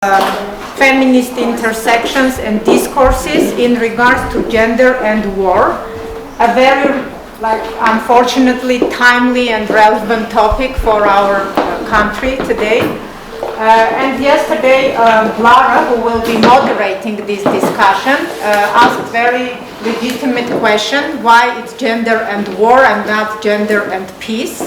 Feminist intersections and discourses in regards to gender and war. A very, unfortunately, timely and relevant topic for our country today. And yesterday, Lara, who will be moderating this discussion, asked very legitimate question: why it's gender and war and not gender and peace?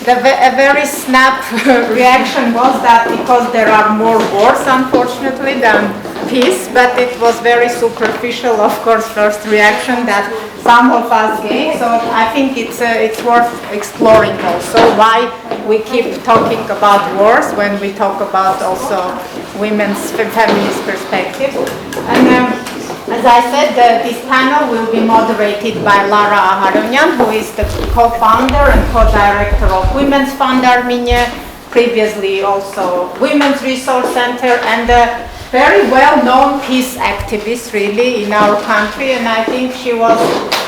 A very snap reaction was that because there are more wars, unfortunately, than peace, but it was very superficial, of course, first reaction that some of us gave. So I think it's worth exploring also why we keep talking about wars when we talk about also women's feminist perspective. And as I said, this panel will be moderated by Lara Aharonian, who is the co-founder and co-director of Women's Fund Armenia, previously also Women's Resource Center, and a very well-known peace activist really in our country. And I think she was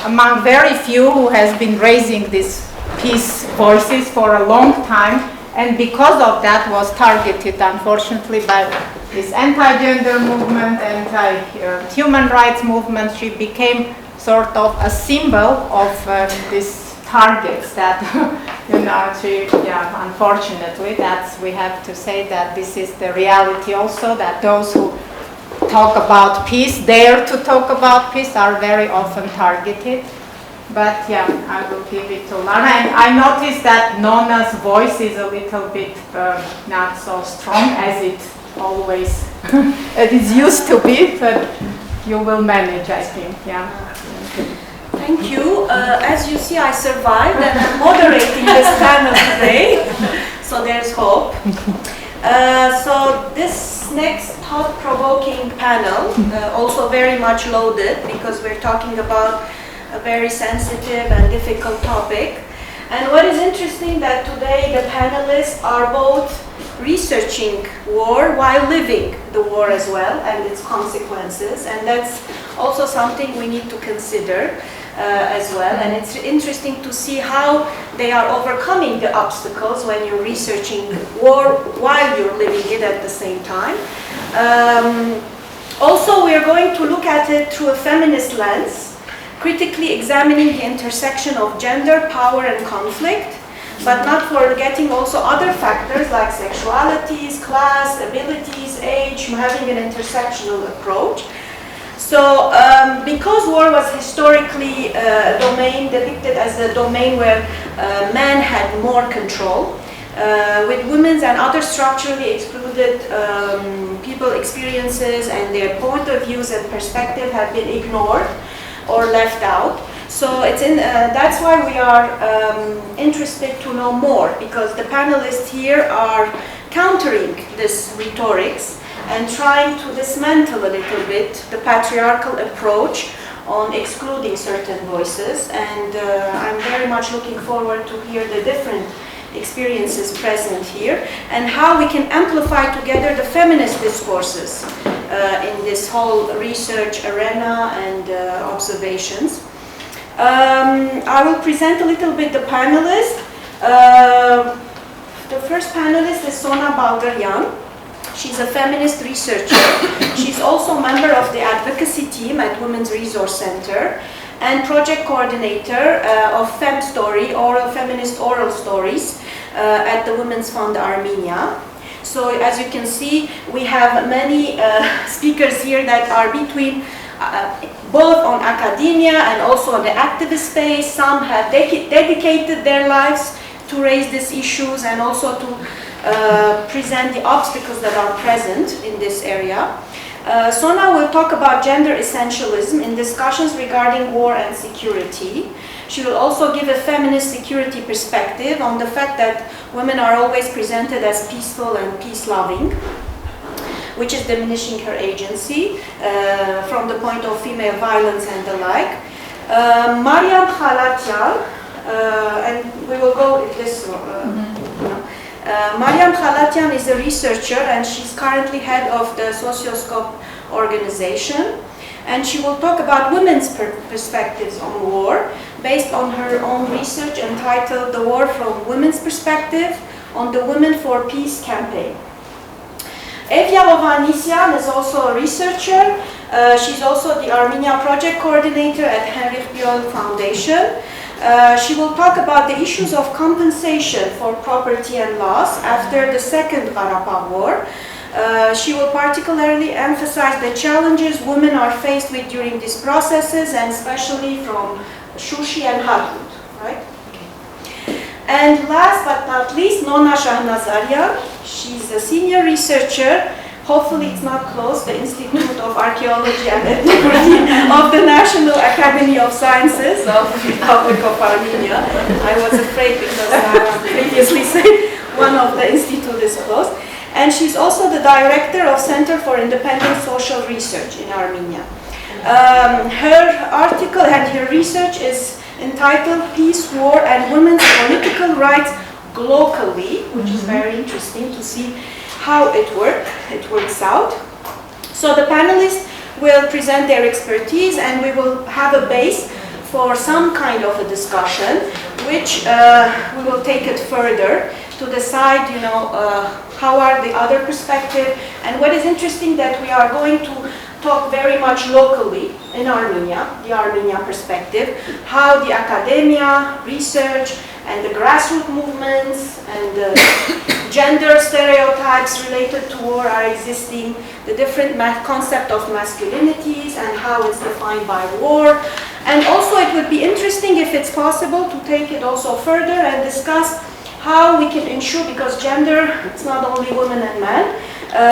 among very few who has been raising these peace voices for a long time, and because of that was targeted, unfortunately, by this anti-gender movement, anti-human rights movement. She became sort of a symbol of these targets that, unfortunately, we have to say that this is the reality also, that those who talk about peace, dare to talk about peace, are very often targeted. But I will give it to Lara. And I noticed that Nona's voice is a little bit not so strong as it always it is used to be, but you will manage, I think. Thank you. As you see, I survived and I'm moderating this panel today, so there's hope. So this next thought-provoking panel, also very much loaded, because we're talking about a very sensitive and difficult topic. And what is interesting that today the panelists are both researching war while living the war as well and its consequences, and that's also something we need to consider as well. And it's interesting to see how they are overcoming the obstacles when you're researching war while you're living it at the same time. Also, we're going to look at it through a feminist lens, critically examining the intersection of gender, power, and conflict, but not forgetting also other factors like sexualities, class, abilities, age, having an intersectional approach. So because war was historically a domain depicted as a domain where men had more control, with women's and other structurally excluded people experiences and their point of views and perspective have been ignored or left out. So that's why we are interested to know more, because the panelists here are countering this rhetorics and trying to dismantle a little bit the patriarchal approach on excluding certain voices. And I'm very much looking forward to hear the different experiences present here and how we can amplify together the feminist discourses in this whole research arena and observations. I will present a little bit the panelists. The first panelist is Sona Baldryan. She's a feminist researcher. She's also a member of the advocacy team at Women's Resource Center and project coordinator of FemStory, feminist oral stories at the Women's Fund Armenia. So as you can see, we have many speakers here that are between both on academia and also on the activist space. Some have dedicated their lives to raise these issues and also to present the obstacles that are present in this area. Sona will talk about gender essentialism in discussions regarding war and security. She will also give a feminist security perspective on the fact that women are always presented as peaceful and peace-loving, which is diminishing her agency from the point of female violence and the like. Mariam Khalatyan, and we will go with this Mariam Khalatyan is a researcher and she's currently head of the Socioscope organization, and she will talk about women's perspectives on war based on her own research entitled The War from Women's Perspective on the Women for Peace campaign. Eviya Hovhannisyan is also a researcher. She's also the Armenia project coordinator at Heinrich Böll Foundation. She will talk about the issues of compensation for property and loss after the Second Karabakh War. She will particularly emphasize the challenges women are faced with during these processes, and especially from Shushi and Harput, right? And last but not least, Nona Shahnazaryan. She's a senior researcher. Hopefully it's not closed, the Institute of Archaeology and Ethnography of the National Academy of Sciences of the Republic of Armenia. I was afraid because Lara previously said one of the institute is closed. And she's also the director of Center for Independent Social Research in Armenia. Her article and her research is entitled Peace, War and Women's Political Rights Globally, which is very interesting to see how it works out. So the panelists will present their expertise, and we will have a base for some kind of a discussion, which we will take it further to decide, how are the other perspectives. And what is interesting that we are going to talk very much locally in Armenia, the Armenia perspective, how the academia, research, and the grassroots movements and the gender stereotypes related to war are existing, the different concept of masculinities and how it's defined by war. And also it would be interesting if it's possible to take it also further and discuss how we can ensure, because gender, it's not only women and men,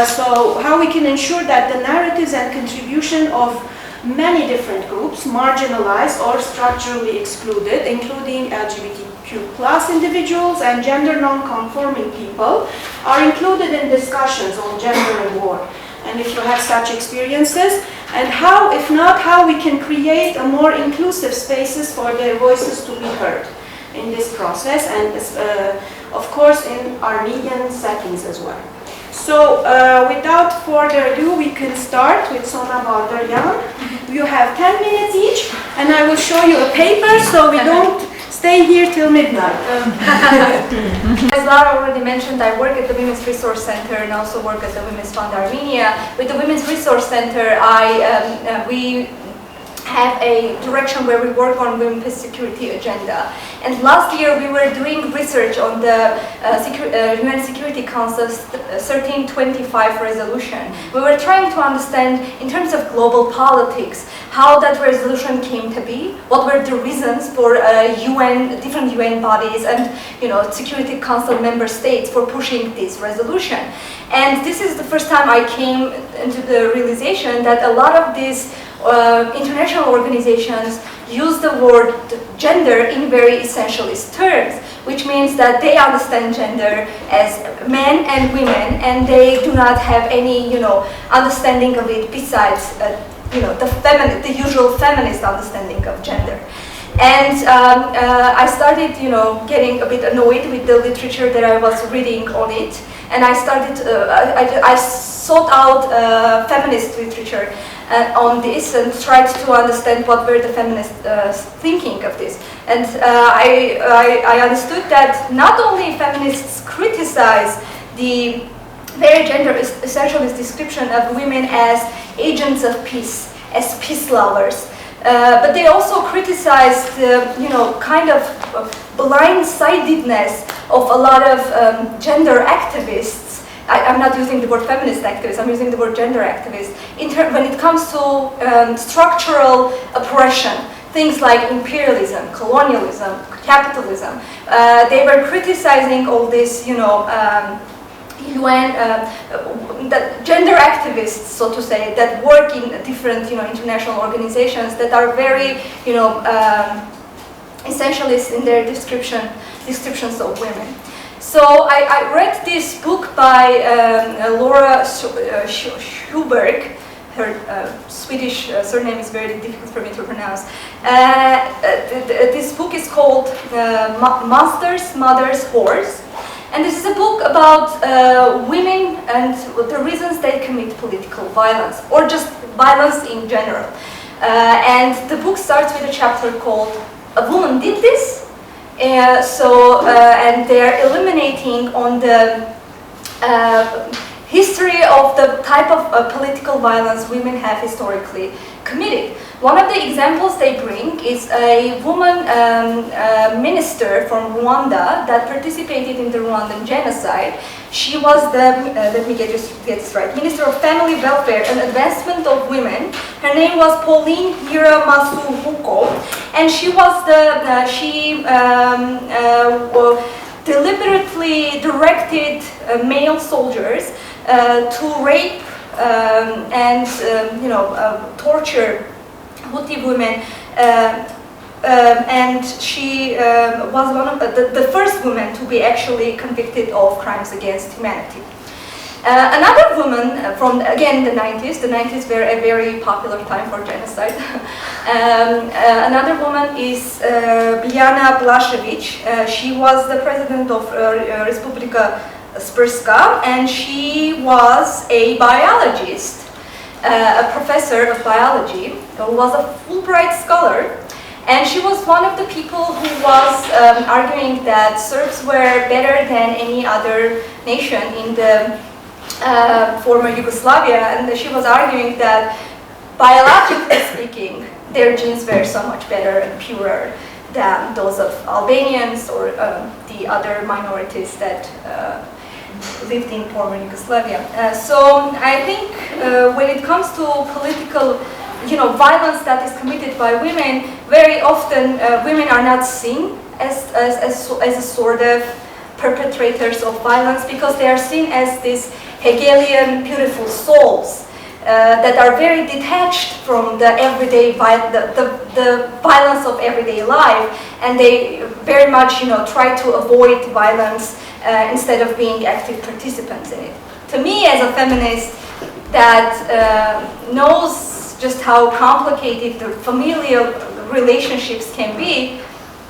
so how we can ensure that the narratives and contribution of many different groups, marginalized or structurally excluded, including LGBTQ plus individuals and gender non-conforming people, are included in discussions on gender and war. And if you have such experiences, and how, if not, how we can create a more inclusive spaces for their voices to be heard in this process, and of course in Armenian settings as well. So without further ado, we can start with Sona Baldryan. You have 10 minutes each, and I will show you a paper so we don't stay here till midnight. As Lara already mentioned, I work at the Women's Resource Center and also work at the Women's Fund Armenia. With the Women's Resource Center, we have a direction where we work on women's peace security agenda. And last year we were doing research on the UN Security Council's 1325 resolution. We were trying to understand, in terms of global politics, how that resolution came to be, what were the reasons for different UN bodies and Security Council member states for pushing this resolution. And this is the first time I came into the realization that a lot of these international organizations use the word gender in very essentialist terms, which means that they understand gender as men and women, and they do not have any, understanding of it besides, the usual feminist understanding of gender. And I started, getting a bit annoyed with the literature that I was reading on it, and I started, I sought out feminist literature on this and tried to understand what were the feminists thinking of this. And I understood that not only feminists criticize the very gender essentialist description of women as agents of peace, as peace lovers, but they also criticize the kind of blind-sidedness of a lot of gender activists. I'm not using the word feminist activist, I'm using the word gender activist. When it comes to structural oppression, things like imperialism, colonialism, capitalism, they were criticizing all this, UN, that gender activists, so to say, that work in different, international organizations that are very, essentialist in their descriptions of women. So I read this book by Lara Schuberg. Her Swedish surname is very difficult for me to pronounce. This book is called Monsters, Mothers, Whores. And this is a book about women and the reasons they commit political violence, or just violence in general. And the book starts with a chapter called A Woman Did This. And they're eliminating on the history of the type of political violence women have historically committed. One of the examples they bring is a woman minister from Rwanda that participated in the Rwandan genocide. She was the, let me get this right, Minister of Family Welfare and Advancement of Women. Her name was Pauline Hiramasuhuko, and she was deliberately directed male soldiers to rape and torture Hutu women, and she was one of the first woman to be actually convicted of crimes against humanity. Another woman from, again, the 90s were a very popular time for genocide. Another woman is Biljana Blašević. She was the president of Respublika Sprska, and she was a biologist, a professor of biology, who was a Fulbright scholar, and she was one of the people who was arguing that Serbs were better than any other nation in the former Yugoslavia, and she was arguing that biologically speaking, their genes were so much better and purer than those of Albanians or the other minorities that lived in former Yugoslavia. So I think when it comes to political, violence that is committed by women, very often women are not seen as a sort of perpetrators of violence, because they are seen as these Hegelian beautiful souls that are very detached from the everyday the violence of everyday life, and they very much try to avoid violence instead of being active participants in it. To me, as a feminist that knows just how complicated the familial relationships can be,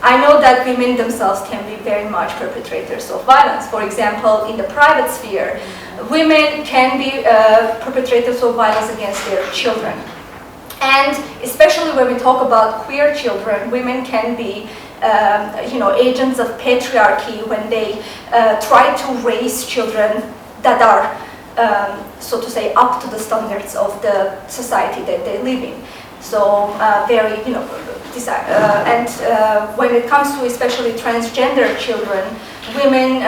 I know that women themselves can be very much perpetrators of violence. For example, in the private sphere, women can be perpetrators of violence against their children. And especially when we talk about queer children, women can be agents of patriarchy when they try to raise children that are, so to say, up to the standards of the society that they live in. So when it comes to especially transgender children, women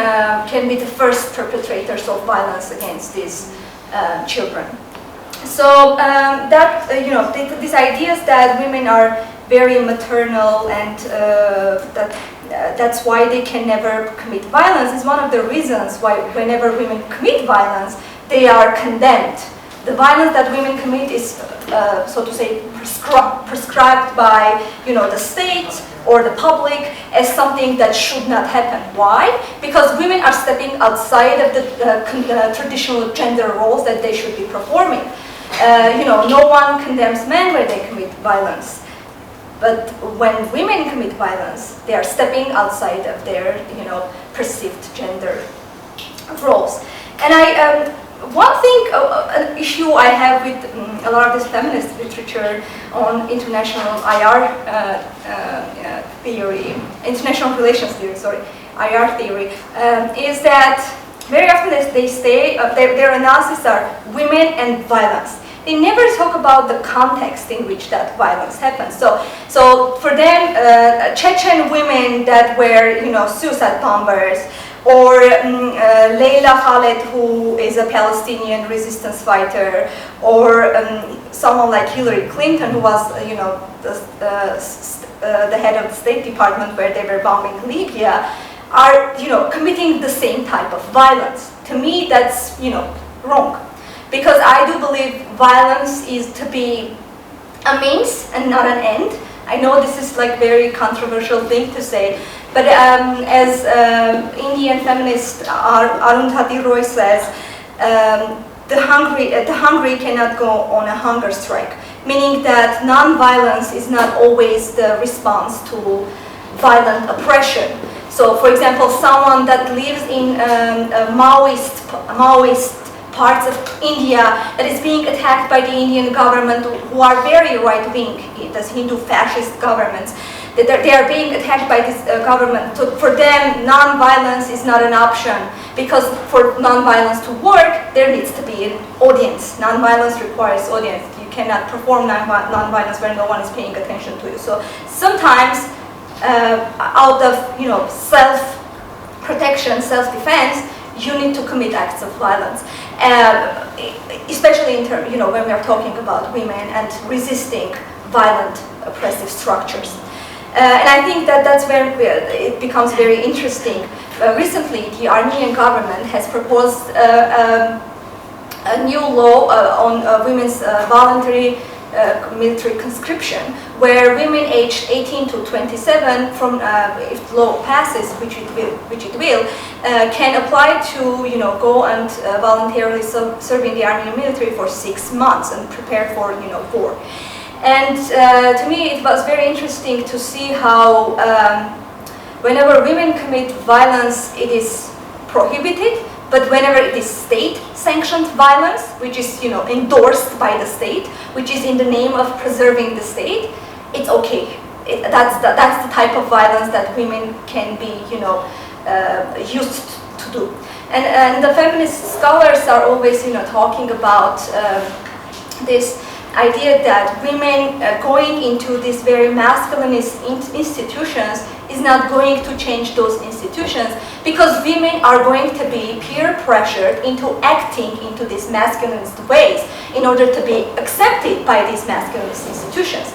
can be the first perpetrators of violence against these children. So these ideas that women are very maternal and that's why they can never commit violence is one of the reasons why whenever women commit violence, they are condemned. The violence that women commit is, so to say, prescribed by, the state or the public as something that should not happen. Why? Because women are stepping outside of the traditional gender roles that they should be performing. No one condemns men when they commit violence. But when women commit violence, they are stepping outside of their, perceived gender roles. And one thing, an issue I have with a lot of this feminist literature on international IR theory, international relations theory, IR theory, is that very often they say their analysis are women and violence. They never talk about the context in which that violence happens. So for them, Chechen women that were, suicide bombers, or Leila Khaled, who is a Palestinian resistance fighter, or someone like Hillary Clinton, who was, the head of the State Department where they were bombing Libya, are, committing the same type of violence. To me, that's, wrong. Because I do believe violence is to be a means and not an end. I know this is like very controversial thing to say, but as Indian feminist Arundhati Roy says, the hungry cannot go on a hunger strike, meaning that non-violence is not always the response to violent oppression. So, for example, someone that lives in Maoist parts of India that is being attacked by the Indian government, who are very right-wing, the Hindu fascist governments, that they are being attacked by this government. For them, non-violence is not an option, because for non-violence to work, there needs to be an audience. Non-violence requires audience. You cannot perform non-violence where no one is paying attention to you. So sometimes, out of self-protection, self-defense, you need to commit acts of violence, especially in terms, when we are talking about women and resisting violent, oppressive structures. And I think that's where it becomes very interesting. Recently, the Armenian government has proposed a new law on women's voluntary military conscription, where women aged 18 to 27, from if the law passes, which it will, can apply to go and voluntarily serve in the Armenian military for 6 months and prepare for war. And to me, it was very interesting to see how whenever women commit violence, it is prohibited. But whenever it is state-sanctioned violence, which is endorsed by the state, which is in the name of preserving the state, it's okay. That's the type of violence that women can be used to do. And the feminist scholars are always talking about this idea that women going into these very masculinist institutions is not going to change those institutions, because women are going to be peer pressured into acting into these masculinist ways in order to be accepted by these masculinist institutions.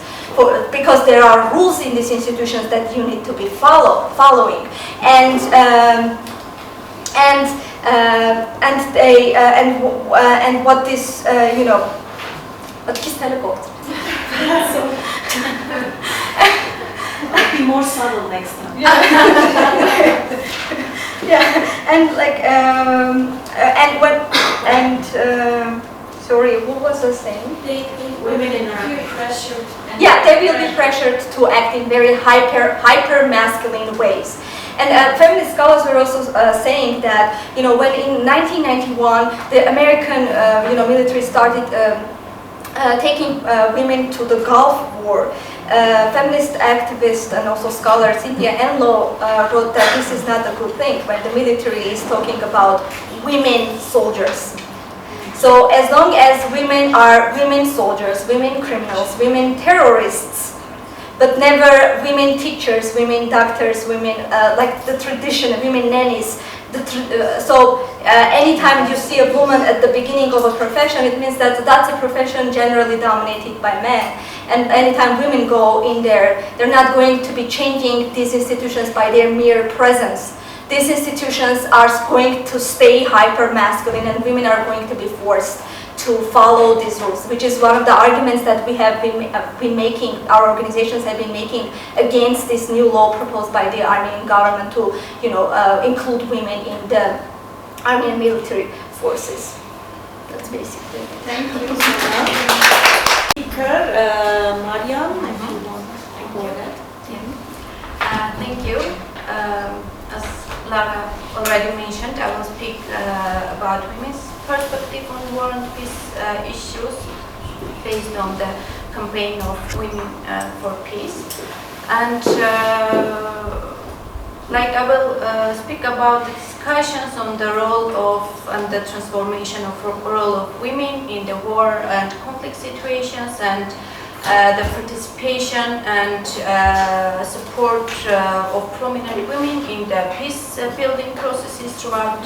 Because there are rules in these institutions that you need to be following, and what this I'll be more subtle next time. Yeah, sorry, what was I saying? Women in peer pressure. Yeah, they will be pressured to act in very hyper masculine ways. And feminist scholars were also saying that when in 1991 the American military started taking women to the Gulf War, feminist activist and also scholar Cynthia Enloe wrote that this is not a good thing when the military is talking about women soldiers. So as long as women are women soldiers, women criminals, women terrorists, but never women teachers, women doctors, women like the tradition, women nannies. Anytime you see a woman at the beginning of a profession, it means that that's a profession generally dominated by men. And anytime women go in there, they're not going to be changing these institutions by their mere presence. These institutions are going to stay hyper-masculine, and women are going to be forced to follow these rules, which is one of the arguments that we have been making, our organizations have been making against this new law proposed by the Armenian government to, include women in the Armenian military forces. That's basically it. Thank you, Sona. Speaker, Mariam, if you want to go ahead. Thank you. As Lara already mentioned, I will speak about women's perspective on war and peace issues based on the campaign of Women for Peace. And I will speak about the discussions on the role of and the transformation of role of women in the war and conflict situations, and the participation and support of prominent women in the peace building processes throughout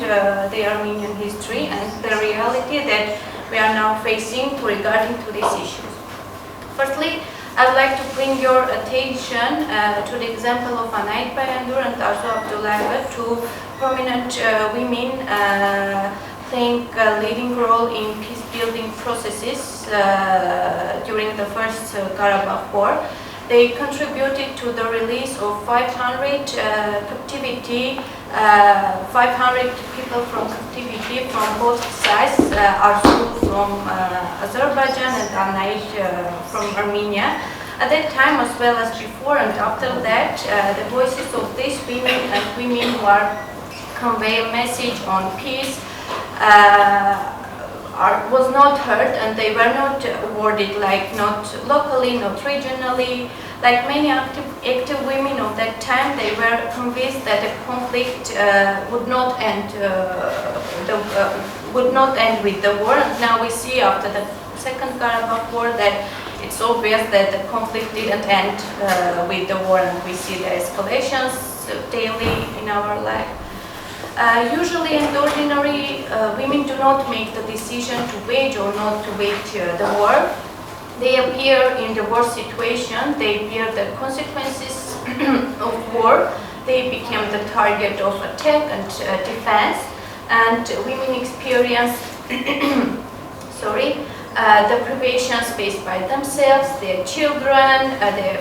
the Armenian history, and the reality that we are now facing regarding to these issues. Firstly, I would like to bring your attention to the example of Anait Bayandur and Arzu Abdullaeva, two prominent women playing a leading role in peace-building processes during the First Karabakh War. They contributed to the release of 500 people from captivity from both sides, Arzu from Azerbaijan and Anait from Armenia. At that time, as well as before and after that, the voices of these women and women who are convey a message on peace was not heard, and they were not awarded, like not locally, not regionally. Like many active women of that time, they were convinced that the conflict would not end with the war. And now we see after the Second Karabakh War that it's obvious that the conflict didn't end with the war, and we see the escalations daily in our life. Usually and ordinary, women do not make the decision to wage or not to wage the war. They appear in the war situation, they bear the consequences of war, they become the target of attack and defense, and women experience the privations faced by themselves, their children, their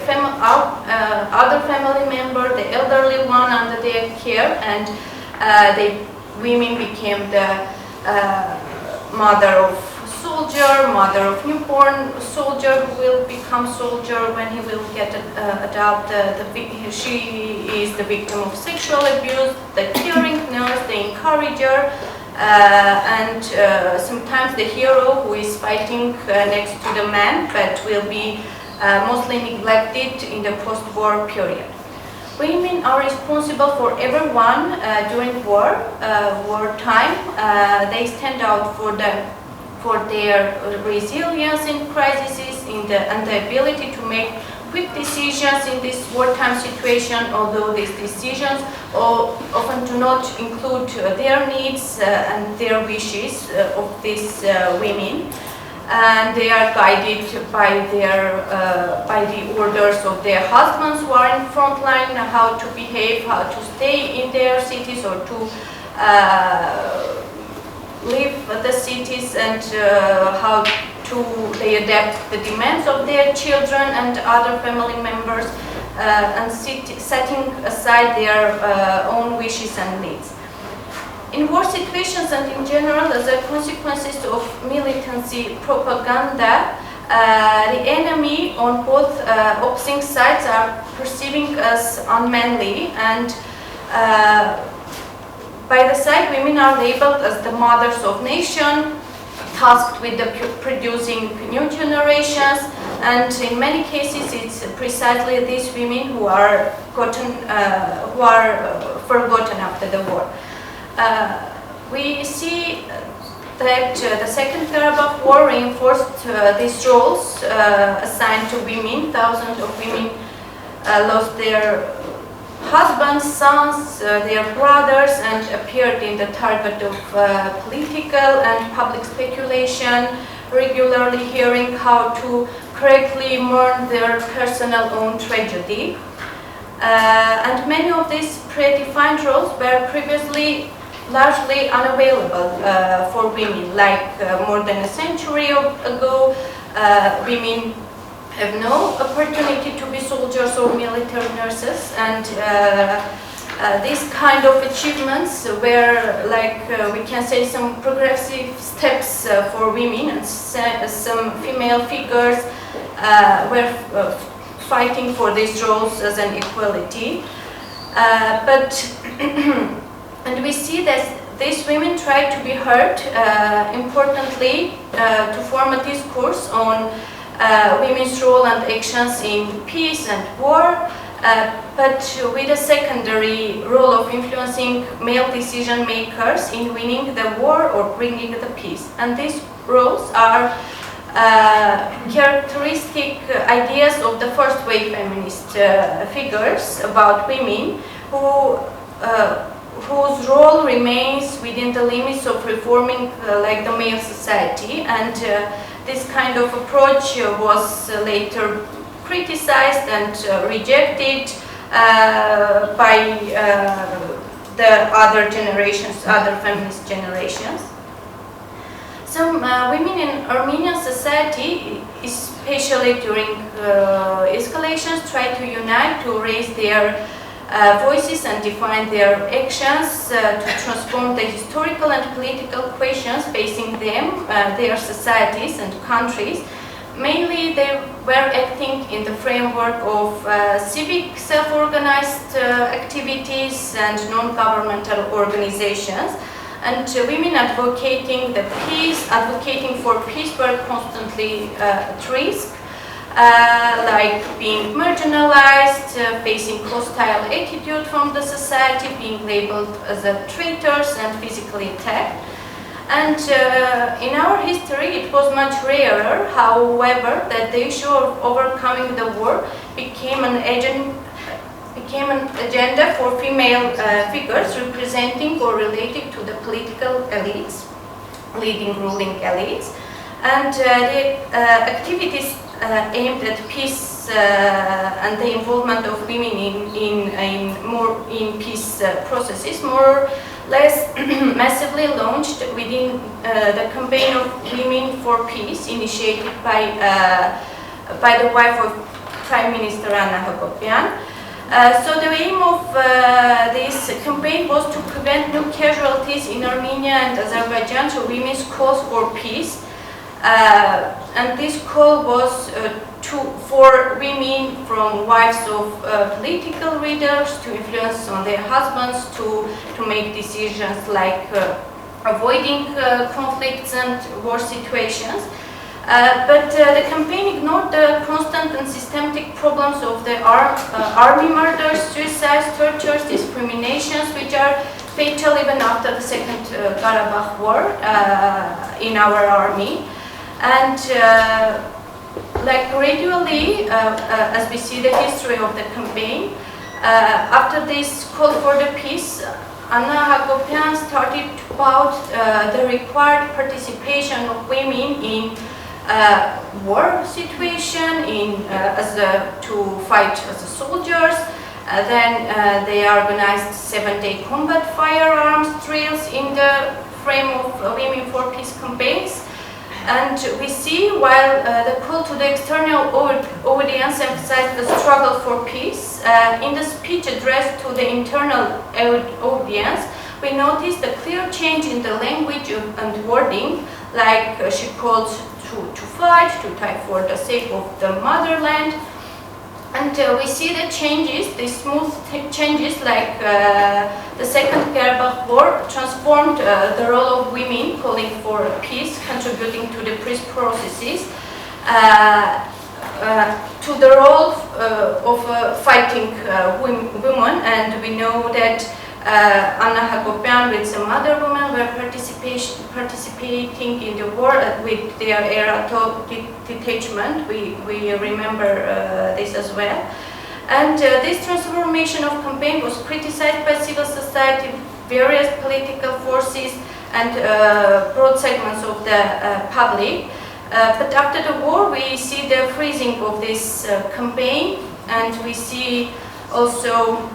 other family member, the elderly one under their care, and women became the mother of soldier, mother of newborn soldier who will become soldier when he will get adult. She is the victim of sexual abuse, the caring nurse, the encourager, and sometimes the hero who is fighting next to the man, but will be mostly neglected in the post-war period. Women are responsible for everyone during wartime. They stand out for their resilience in crises, and the ability to make quick decisions in this wartime situation, although these decisions often do not include their needs and their wishes of these women. And they are guided by the orders of their husbands who are in front line, how to behave, how to stay in their cities or to leave the cities, and how they adapt the demands of their children and other family members, and setting aside their own wishes and needs. In war situations and in general, as a consequences of militancy propaganda, the enemy on both opposing sides are perceiving us unmanly, and by the side, women are labeled as the mothers of nation, tasked with producing new generations, and in many cases it's precisely these women who are forgotten after the war. We see that the Second Karabakh War reinforced these roles assigned to women. Thousands of women lost their husbands, sons, their brothers, and appeared in the target of political and public speculation, regularly hearing how to correctly mourn their personal own tragedy. And many of these predefined roles were previously largely unavailable for women. Like more than a century ago, women have no opportunity to be soldiers or military nurses, and these kind of achievements were, like we can say, some progressive steps for women, and some female figures were fighting for these roles as an equality. And we see that these women try to be heard, importantly, to form a discourse on women's role and actions in peace and war, but with a secondary role of influencing male decision makers in winning the war or bringing the peace. And these roles are characteristic ideas of the first wave feminist figures about women whose role remains within the limits of reforming like the male society, and this kind of approach was later criticized and rejected by the other generations, other feminist generations. Some women in Armenian society, especially during escalations, try to unite to raise their voices and define their actions to transform the historical and political questions facing them, their societies and countries. Mainly they were acting in the framework of civic self-organized activities and non-governmental organizations. and women advocating for peace were constantly at risk, like being marginalized, facing hostile attitude from the society, being labeled as traitors and physically attacked. And in our history, it was much rarer, however, that the issue of overcoming the war became an agenda for female figures representing or related to the political elites, leading ruling elites, and the activities aimed at peace and the involvement of women in peace processes more or less massively launched within the campaign of Women for Peace, initiated by the wife of Prime Minister Hovhannisyan. So the aim of this campaign was to prevent new casualties in Armenia and Azerbaijan through women's calls for peace. And this call was for women, from wives of political leaders, to influence on their husbands, to make decisions like avoiding conflicts and war situations. But the campaign ignored the constant and systematic problems of the army murders, suicides, tortures, discriminations, which are fatal even after the Second Karabakh War in our army. And like gradually, as we see the history of the campaign, after this call for the peace, Anna Hagopian started about the required participation of women in war situation, to fight as soldiers. Then they organized 7-day combat firearms drills in the frame of Women for Peace campaigns. And we see, while the call to the external audience emphasized the struggle for peace, in the speech addressed to the internal audience, we noticed a clear change in the language and wording, like she called to fight, to fight for the sake of the motherland. And we see the changes, the smooth changes, like the Second Karabakh War transformed the role of women calling for peace, contributing to the peace processes, to the role of fighting women. And we know that Anna Hagopian with some other women were participating in the war with their era detachment. We remember this as well. And this transformation of campaign was criticized by civil society, various political forces, and broad segments of the public. But after the war, we see the freezing of this campaign, and we see also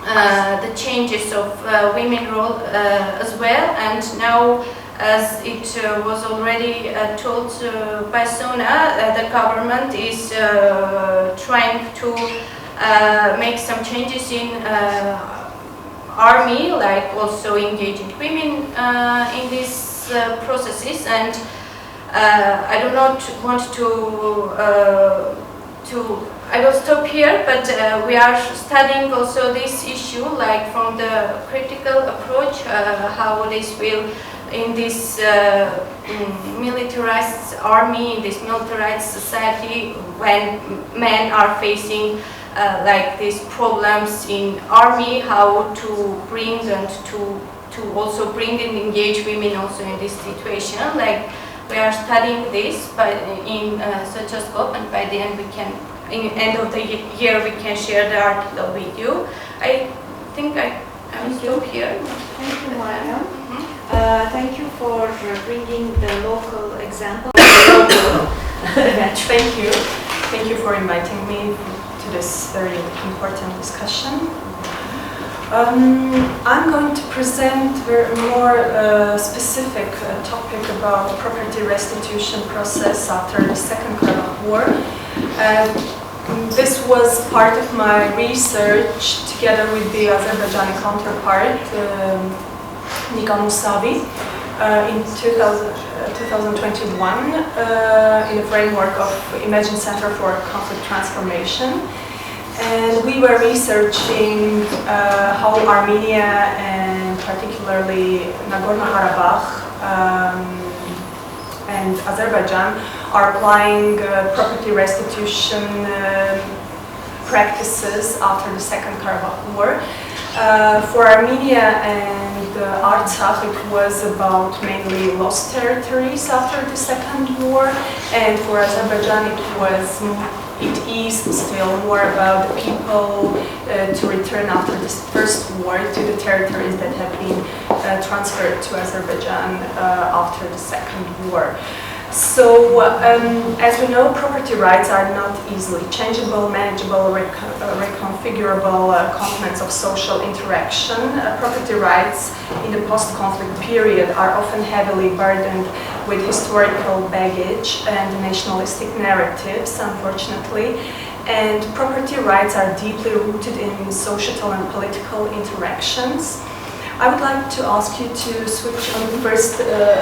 the changes of women's role as well. And now, as it was already told by Sona, the government is trying to make some changes in army, like also engaging women in these processes. And I do not want I will stop here, but we are studying also this issue, like from the critical approach, how this will, in this militarized army, in this militarized society, when men are facing like these problems in army, how to bring and to also bring and engage women also in this situation. Like we are studying this, but in such a scope, and by the end we can. In the end of the year, we can share the article with you. I think I will stop here. Thank you, Mariam. Thank you for bringing the local example. Thank you. Thank you for inviting me to this very important discussion. I'm going to present a more specific topic about property restitution process after the Second Karabakh War. This was part of my research together with the Azerbaijani counterpart, Nika Musavi, in 2021 in the framework of Imagine Center for Conflict Transformation. And we were researching how Armenia and particularly Nagorno-Karabakh and Azerbaijan, are applying property restitution practices after the Second Karabakh War. For Armenia and Artsakh, it was about mainly lost territories after the Second War, and for Azerbaijan it is still more about the people to return after this first war to the territories that have been transferred to Azerbaijan after the Second War. So, as we know, property rights are not easily changeable, manageable, reconfigurable components of social interaction. Property rights in the post-conflict period are often heavily burdened with historical baggage and nationalistic narratives, unfortunately. And property rights are deeply rooted in societal and political interactions. I would like to ask you to switch on the first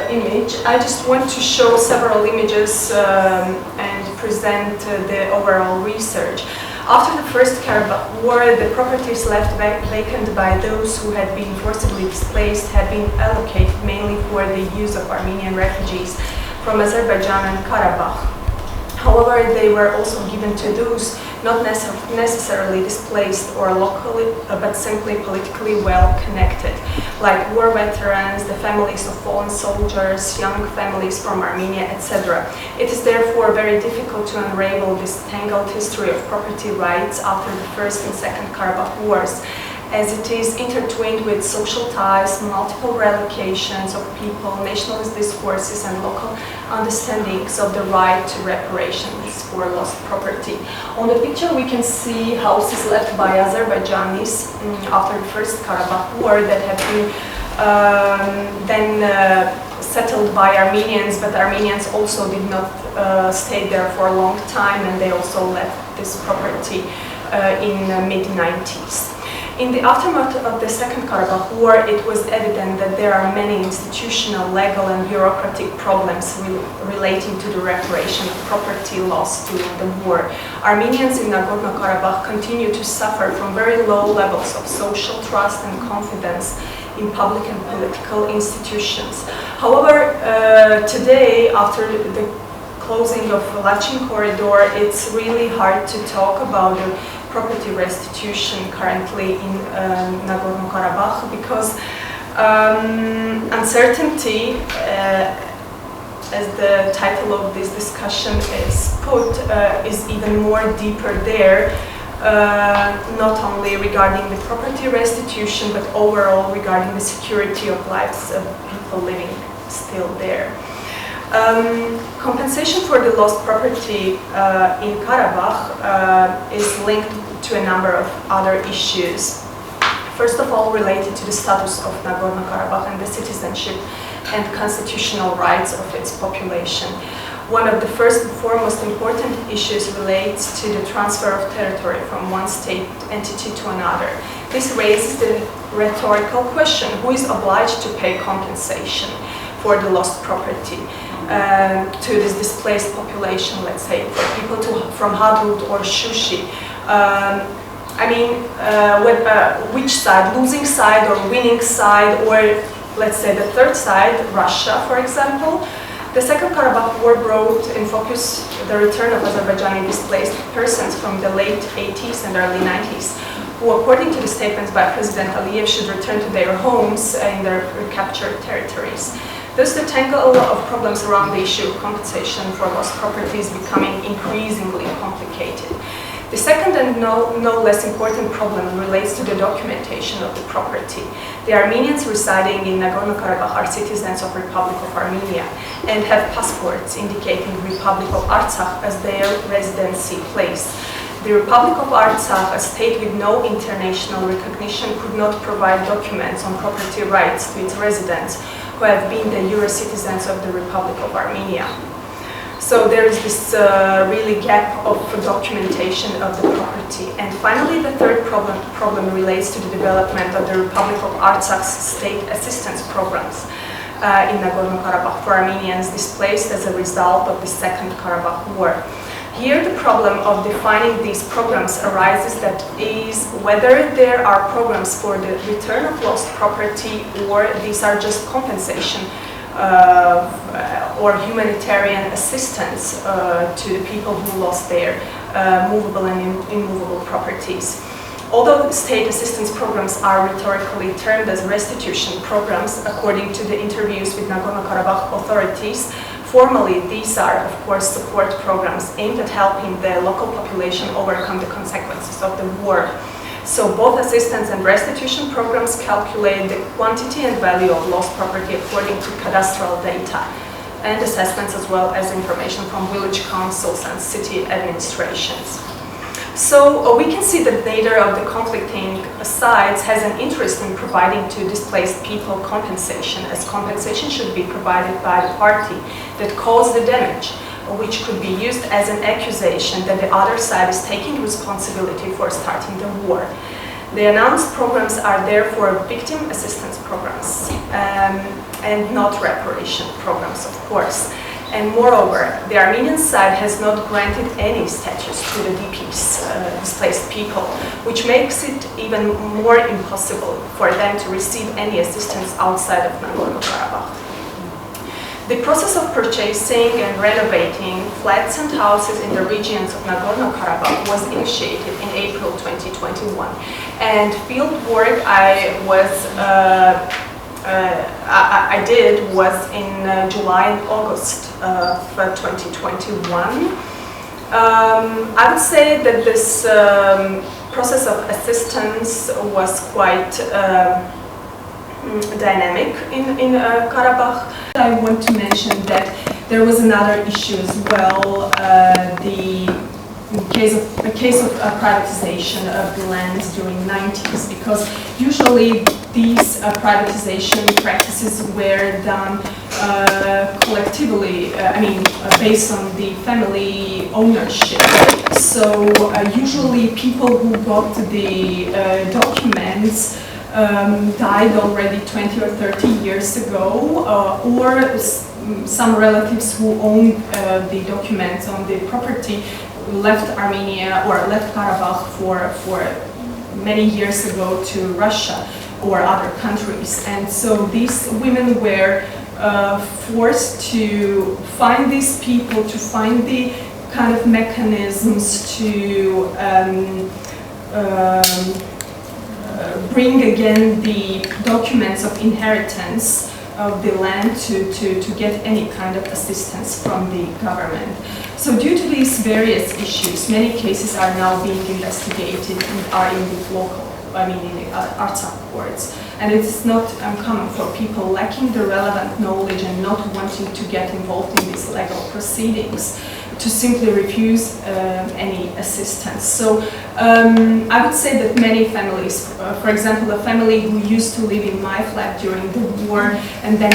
image. I just want to show several images and present the overall research. After the First Karabakh War, the properties left vacant by those who had been forcibly displaced had been allocated mainly for the use of Armenian refugees from Azerbaijan and Karabakh. However, they were also given to those not necessarily displaced or locally, but simply politically well connected, like war veterans, the families of fallen soldiers, young families from Armenia, etc. It is therefore very difficult to unravel this tangled history of property rights after the First and Second Karabakh Wars, as it is intertwined with social ties, multiple relocations of people, nationalist discourses, and local understandings of the right to reparations for lost property. On the picture we can see houses left by Azerbaijanis after the First Karabakh War that have been then settled by Armenians, but Armenians also did not stay there for a long time, and they also left this property in the mid-90s. In the aftermath of the Second Karabakh War, it was evident that there are many institutional, legal and bureaucratic problems relating to the reparation of property lost during the war. Armenians in Nagorno-Karabakh continue to suffer from very low levels of social trust and confidence in public and political institutions. However, today, after the closing of the Khalatyan corridor, it's really hard to talk about the property restitution currently in Nagorno-Karabakh because uncertainty, as the title of this discussion is put, is even more deeper there, not only regarding the property restitution but overall regarding the security of lives of people living still there. Compensation for the lost property in Karabakh is linked to a number of other issues. First of all, related to the status of Nagorno-Karabakh and the citizenship and constitutional rights of its population. One of the first and foremost important issues relates to the transfer of territory from one state entity to another. This raises the rhetorical question: who is obliged to pay compensation for the lost property to this displaced population, let's say, for people from Hadrut or Shushi? Which side, losing side or winning side, or let's say the third side, Russia, for example? The Second Karabakh War brought in focus the return of Azerbaijani displaced persons from the late 80s and early 90s, who, according to the statements by President Aliyev, should return to their homes in their recaptured territories. Thus, the tangle of problems around the issue of compensation for lost property is becoming increasingly complicated. The second and no less important problem relates to the documentation of the property. The Armenians residing in Nagorno-Karabakh are citizens of Republic of Armenia and have passports indicating Republic of Artsakh as their residency place. The Republic of Artsakh, a state with no international recognition, could not provide documents on property rights to its residents who have been the Euro citizens of the Republic of Armenia. So there is this really gap of documentation of the property. And finally, the third problem relates to the development of the Republic of Artsakh's state assistance programs in Nagorno-Karabakh for Armenians displaced as a result of the Second Karabakh War. Here the problem of defining these programs arises, that is whether there are programs for the return of lost property, or these are just compensation or humanitarian assistance to the people who lost their movable and immovable properties. Although state assistance programs are rhetorically termed as restitution programs, according to the interviews with Nagorno-Karabakh authorities, formally these are, of course, support programs aimed at helping the local population overcome the consequences of the war. So both assistance and restitution programs calculate the quantity and value of lost property according to cadastral data and assessments, as well as information from village councils and city administrations. So we can see that neither of the conflicting sides has an interest in providing to displaced people compensation, as compensation should be provided by the party that caused the damage, which could be used as an accusation that the other side is taking responsibility for starting the war. The announced programs are therefore victim assistance programs and not reparation programs, of course. And moreover, the Armenian side has not granted any status to the DPs, displaced people, which makes it even more impossible for them to receive any assistance outside of Nagorno-Karabakh. The process of purchasing and renovating flats and houses in the regions of Nagorno-Karabakh was initiated in April 2021. And field work I did was in July and August of 2021. I would say that this process of assistance was quite dynamic in Karabakh. I want to mention that there was another issue as well, the case of privatization of the lands during the 90s, because usually these privatization practices were done collectively, based on the family ownership. So usually people who got the documents died already 20 or 30 years ago, or some relatives who owned the documents on the property left Armenia or left Karabakh for many years ago to Russia or other countries. And so these women were forced to find these people, to find the kind of mechanisms to bring again the documents of inheritance of the land to get any kind of assistance from the government. So due to these various issues, many cases are now being investigated and are in the local, in the Artsakh courts. And it's not uncommon for people lacking the relevant knowledge and not wanting to get involved in these legal proceedings to simply refuse any assistance. So I would say that many families, for example, a family who used to live in my flat during the war, and then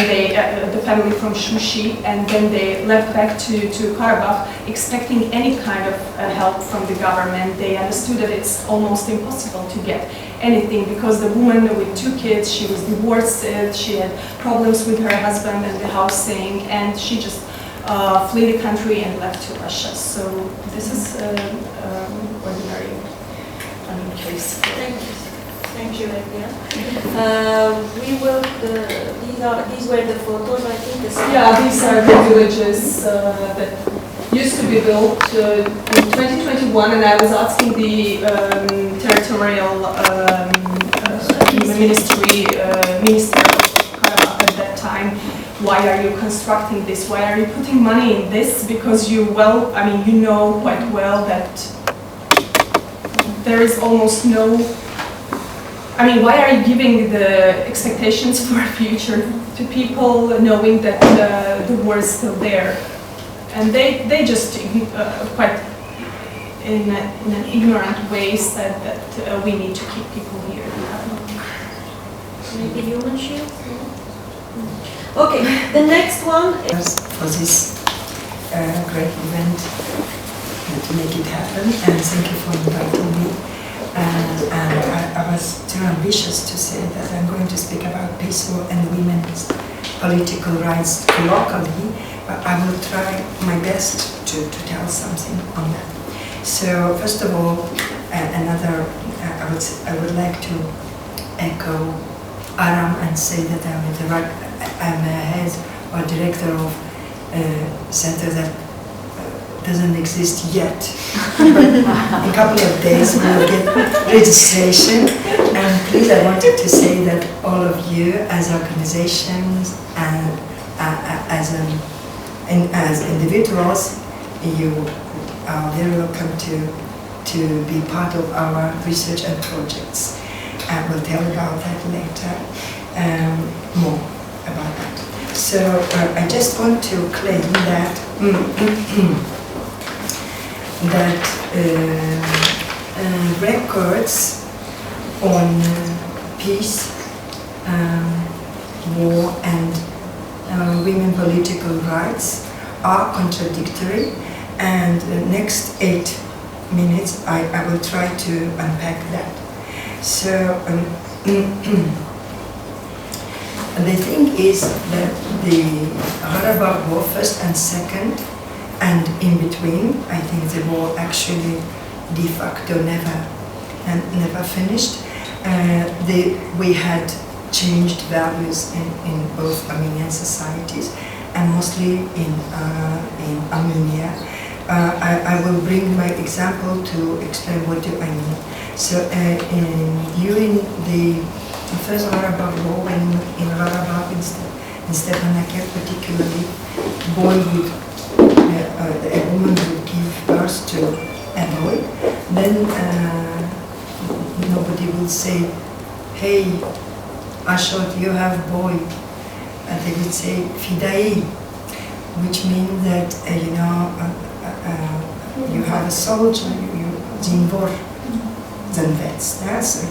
the family from Shushi, and then they left back to Karabakh expecting any kind of help from the government. They understood that it's almost impossible to get anything because the woman with 2 kids, she was divorced, she had problems with her husband and the housing, and she just flee the country and left to Russia. So this is ordinary case. Thank you, Eviya. These were the photos, I think. These are the villages that used to be built in 2021, and I was asking the territorial minister of Karabakh at that time, why are you constructing this? Why are you putting money in this? Because you know quite well that there is almost no, why are you giving the expectations for a future to people knowing that the war is still there? And they just quite in an ignorant way said that we need to keep people here. Maybe human shield? Okay, the next one is for this great event and to make it happen, and thank you for inviting me. And I was too ambitious to say that I'm going to speak about peaceful and women's political rights locally, I will try my best to tell something on that. So first of all, I would like to echo Aram and say that I'm a head or director of a center that doesn't exist yet. But in a couple of days we will get registration. And please, I wanted to say that all of you as organizations and as individuals, you are very welcome to be part of our research and projects. And we'll tell about that later, more about that. So I just want to claim that records on peace, war and women political rights are contradictory, and next 8 minutes I will try to unpack that. So the thing is that the Karabakh War, first and second, and in between, I think the war actually de facto never finished. We had changed values in both Armenian societies, and mostly in Armenia. I will bring my example to explain what do I mean. So during the first Karabakh War, when in Karabakh, in Stepanakert particularly, a woman would give birth to a boy, then nobody will say, "Hey, Ashot, you have boy," and they would say "Fidai," which means that you have a soldier, you zinvor zanvets. So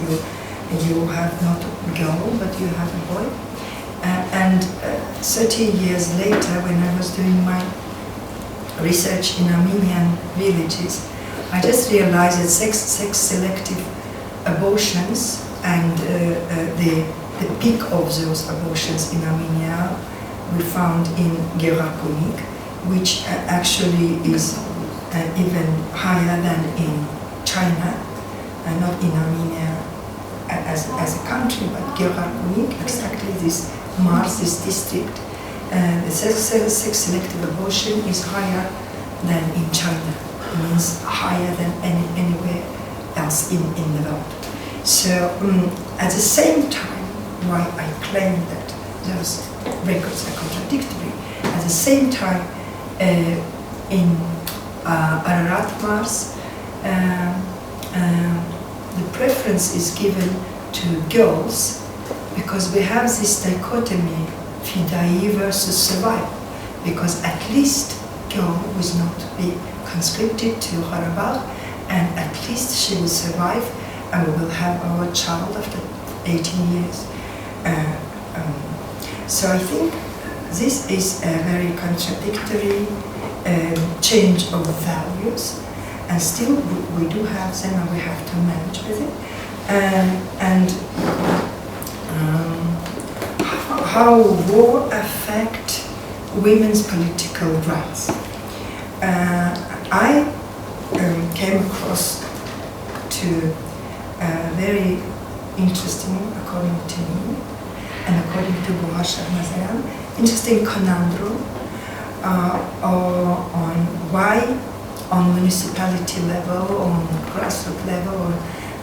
you have not a girl, but you have a boy. And 30 years later, when I was doing my research in Armenian villages, I just realized that sex-selective abortions and the peak of those abortions in Armenia we found in Gerakunik, which actually is even higher than in China, not in Armenia as a country, but Gerakunik, exactly this Mars, this district, the sex-selective abortion is higher than in China. It means higher than anywhere else in the world. So at the same time, why I claim that those records are contradictory, at the same time in Ararat Mars, the preference is given to girls because we have this dichotomy, fidai versus survival, because at least girl will not be conscripted to Karabakh, and at least she will survive, and we will have our child after 18 years. So I think this is a very contradictory change of values, and still we do have them, and we have to manage with it. How war affect women's political rights. I came across to very interesting, according to me, and according to Shahnazaryan, interesting conundrum on why on municipality level, on grassroots level, or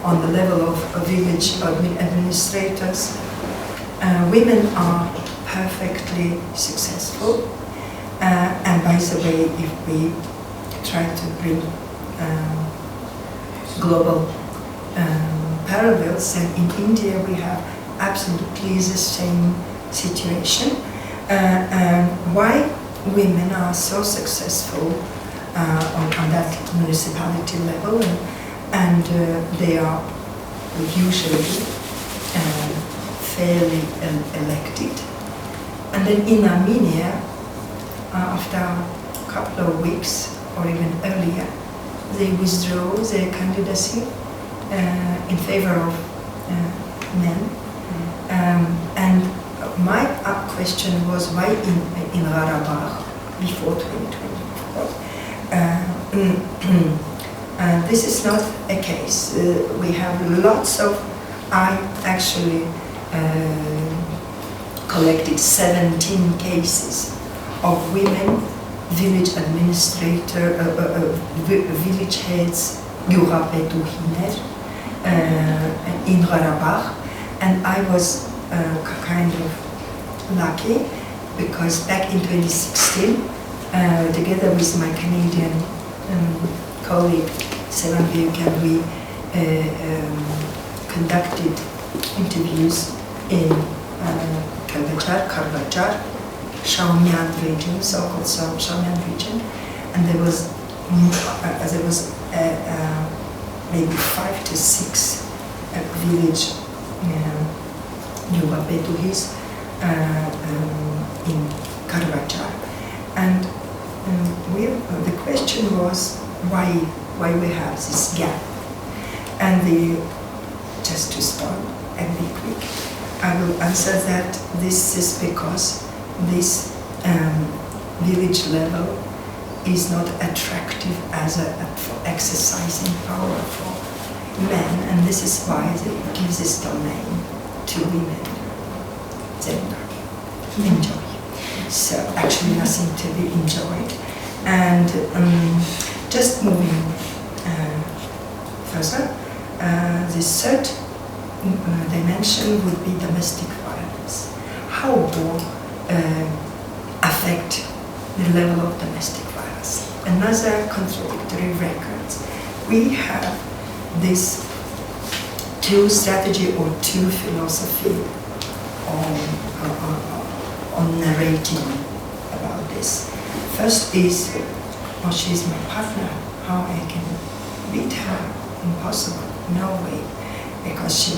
on the level of village administrators, women are perfectly successful. And by the way, if we try to bring global parallels, then in India we have absolutely the same situation. Why women are so successful on that municipality level, and they are usually fairly elected. And then in Armenia, after a couple of weeks or even earlier, they withdraw their candidacy in favor of men. And my question was, why in Karabakh before 2024. This is not a case. We have lots of, I actually collected 17 cases of women, village administrator, village heads, in Karabakh, and I was kind of lucky because back in 2016, together with my Canadian colleague Sevan Büyüken, we conducted interviews in Khalatyan, Shahnazaryan region, so-called Shahnazaryan region, and there was maybe 5 to 6 village Yuvapetuhis in Khalatyan, and the question was why we have this gap, and just to start and be quick, I will answer that this is because this village level is not attractive as for exercising power for men, and this is why they give this domain to women. They enjoy. So actually nothing to be enjoyed. And just moving further, the third dimension would be domestic violence. How war affect the level of domestic violence? Another contradictory record. We have this two strategy or two philosophy on narrating about this. First is, oh, she's my partner, how I can beat her? Impossible, no way, because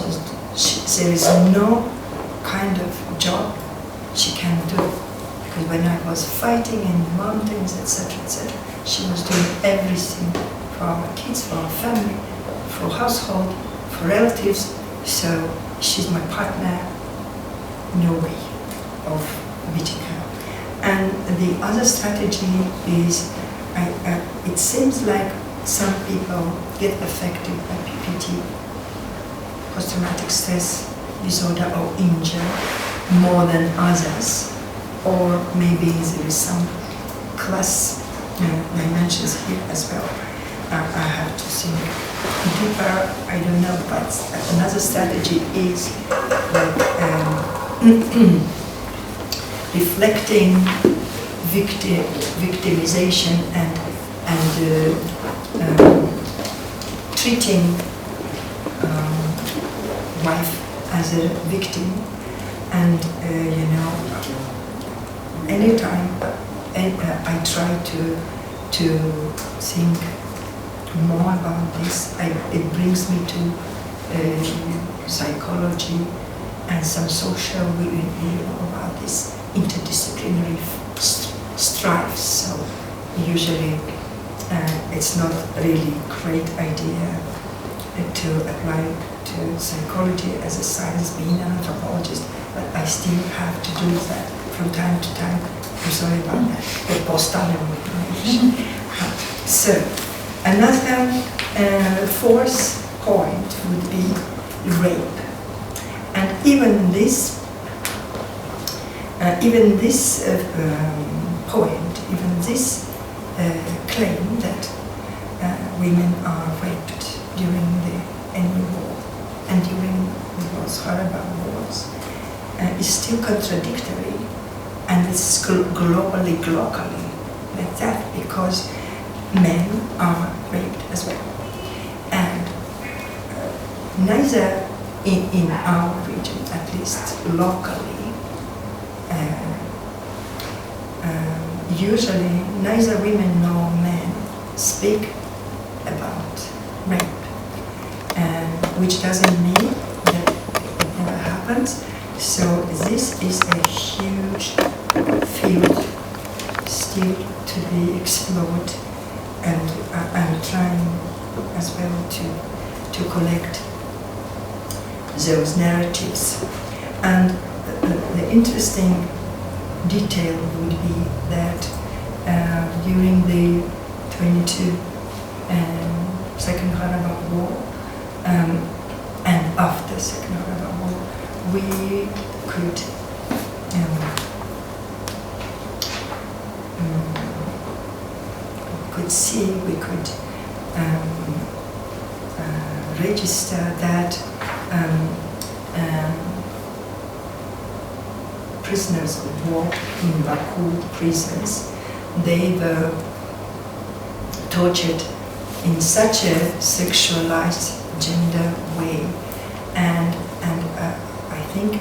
there is no kind of job she can do. Because when I was fighting in the mountains, etc., she was doing everything for our kids, for our family, for household, for relatives. So she's my partner, no way of beating her. And the other strategy is, it seems like some people get affected by PPT, post-traumatic stress disorder or injury, more than others. Or maybe there is some class dimensions here as well. I have to think deeper, I don't know, but another strategy is reflecting victimization and treating wife as a victim, and anytime I try to think more about this, it brings me to psychology and some social, we know about this interdisciplinary strife. So usually it's not really great idea to apply to psychology as a science, being an anthropologist, but I still have to do that from time to time. I'm sorry about that, the post-study information. So, another fourth point would be rape. And even this claim that women are raped during any war and during those horrible wars is still contradictory, and it's globally like that, because men are raped as well. And neither in our region, at least locally, usually neither women nor men speak about rape, which doesn't mean that it never happens. So this is a huge field still to be explored, and I'm trying as well to collect those narratives. And the interesting detail would be that during the 22 Second Karabakh War and after Second Karabakh War, we could see, we could register that prisoners of war in Baku prisons, they were tortured in such a sexualized gender way, and I think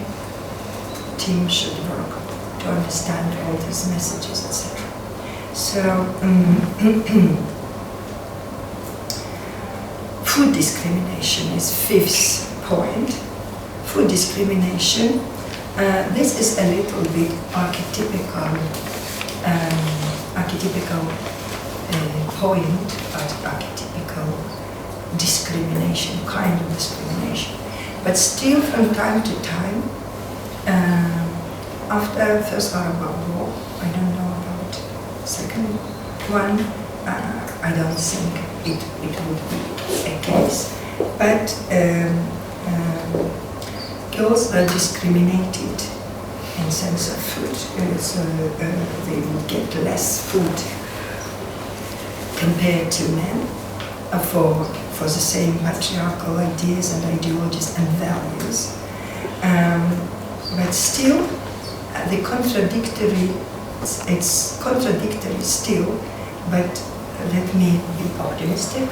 team should work to understand all these messages, etc. So food discrimination is fifth point. Food discrimination. This is a little bit archetypical point, but archetypical discrimination, kind of discrimination. But still, from time to time, after First Arab War, I don't know about second one. I don't think it would be a case. But girls are discriminated in sense of food, so they will get less food compared to men for the same patriarchal ideas and ideologies and values. But still, the contradictory, it's contradictory still, but let me be optimistic.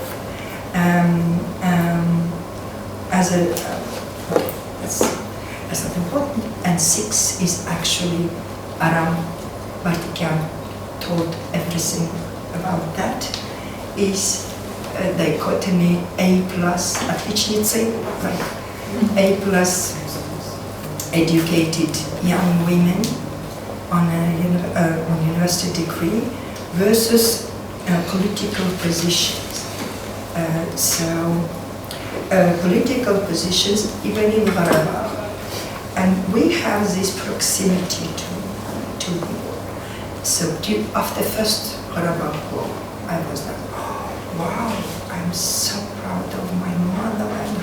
That's not important. And six is actually Aram Bartikyan told everything about that, is a dichotomy A plus отличницы, like A plus educated young women on a university degree versus political positions. Political positions even in Karabakh, and we have this proximity to the war. So after first Karabakh war, I was like, oh, wow, I'm so proud of my motherland,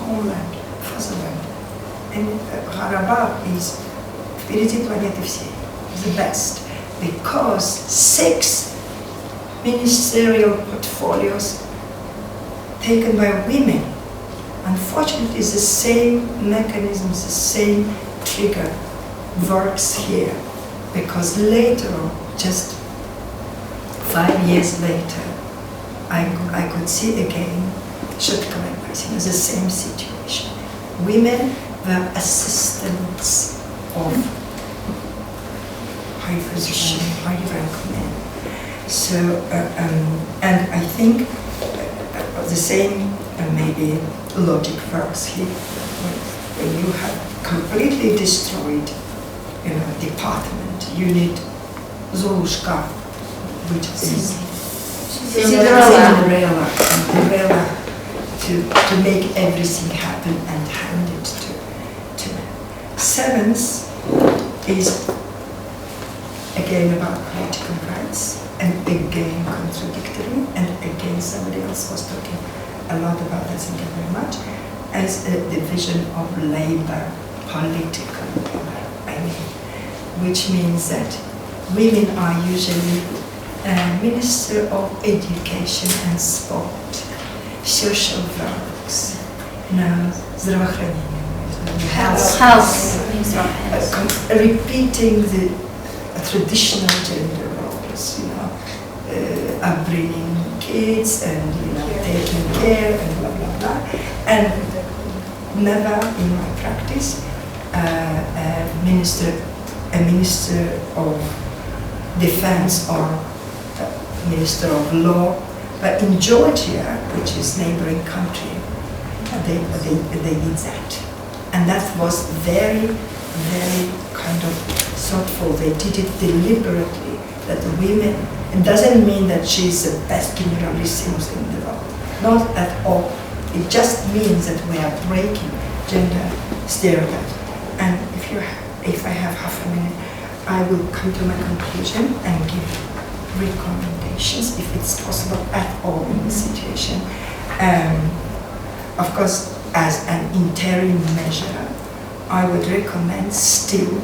homeland, fatherland. And Karabakh is впереди планеты всей, the best, because 6 ministerial portfolios taken by women. Unfortunately, the same mechanisms, the same trigger works here, because later on, just 5 years later, I could see again Shahnazaryan, the same situation. Women were assistants of high position, high rank men. So, and I think the same maybe logic works here. When you have completely destroyed, department, you need Zolushka, which is Cinderella to make everything happen and hand it to them. 7th is again about political rights, and again contradictory, and again somebody else was talking a lot about that, thank you very much, as a division of labor, political labor, which means that women are usually Minister of Education and Sport, social works, здравоохранение, health, repeating the traditional gender roles, upbringing kids and taking care and blah blah blah, and never in my practice a minister of defense or minister of law. But in Georgia, which is neighboring country, they did that, and that was very, very kind of thoughtful. They did it deliberately. That the women, it doesn't mean that she's the best generalissimus in the world. Not at all. It just means that we are breaking gender stereotypes. And if I have half a minute, I will come to my conclusion and give recommendations, if it's possible at all in the situation. Of course, as an interim measure, I would recommend still,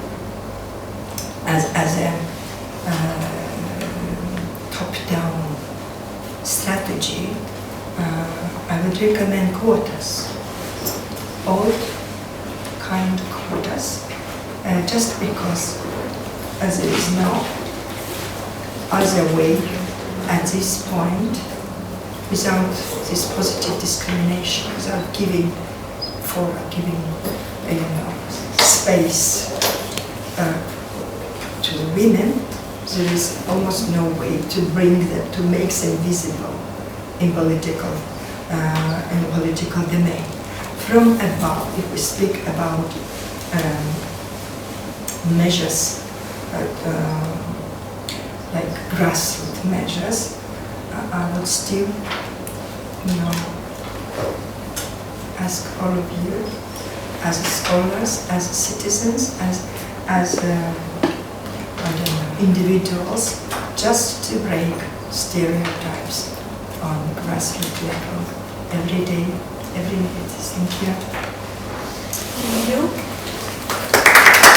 as a top-down strategy, I would recommend quotas, old kind quotas, just because as there is no other way at this point, without this positive discrimination, without giving space to the women, there is almost no way to bring them, to make them visible in political domain. From above, if we speak about measures like grassroots measures, I would still, ask all of you, as scholars, as citizens, as individuals, just to break stereotypes on grassroots level every day, every minute. Thank you. Thank you.